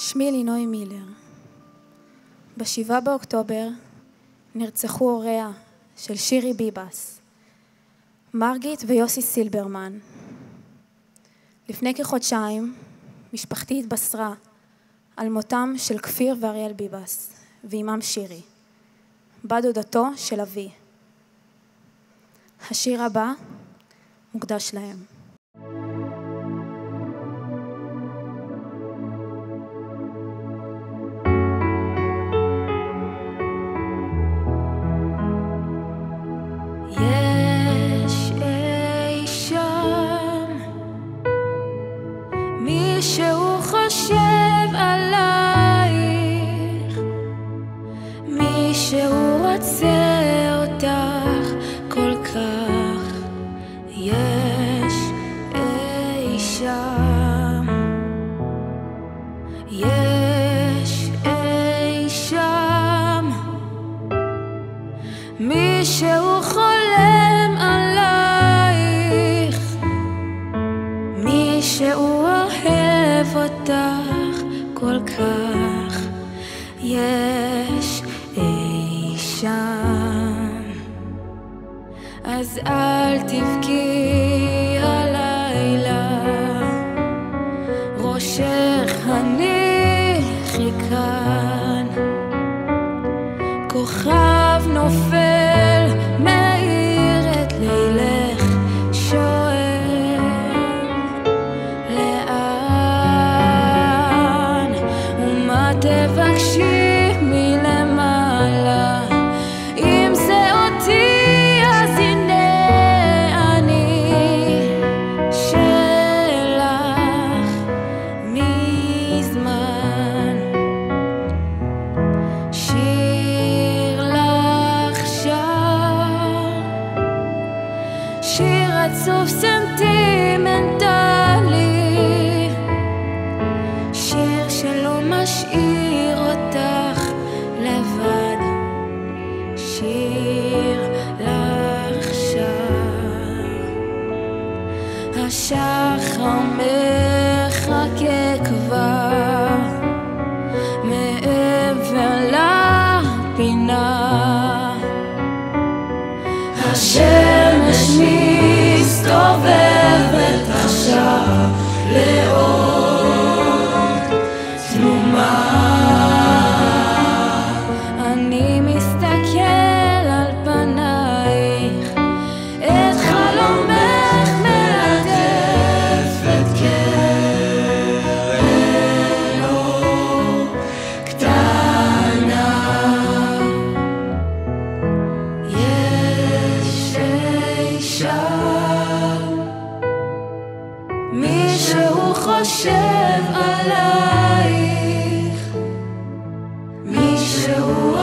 שמי לינוי מילר. ב7 באוקטובר נרצחו הוריה של שירי ביבס, מרגית ויוסי סילברמן. לפני כחודשיים משפחתי התבשרה על מותם של כפיר ואריאל ביבס ואימם שירי, בת דודתו של אבי. השיר הבא מוקדש להם. יש אי שם מישהו חושב עלייך, מישהו רוצה אותך כל כך. יש אי שם, יש אי שם מישהו חולם עלייך, מישהו אוהב אותך כל כך. יש אי שם, אז אל תבכי הלילה, ראשך הניחי כאן, כוכב נופל מאיר את לילך, שואל לאן ומה תבקשי מלמעלה. אם זה אותי אז הנה אני שלך מזמן. שיר לך שר, שיר עצוב סנטימנטלי, שיר שלא משאיר אותך לבד. שיר לך שר, השחר מחכה כבר מעבר לפינה, השמש מסתובבת עכשיו לעוד תנומה. אני מסתכל על פנייך, את חלומך מלטפת קרן אור קטנה. יש אי שם מישהו חושב עלייך, מישהו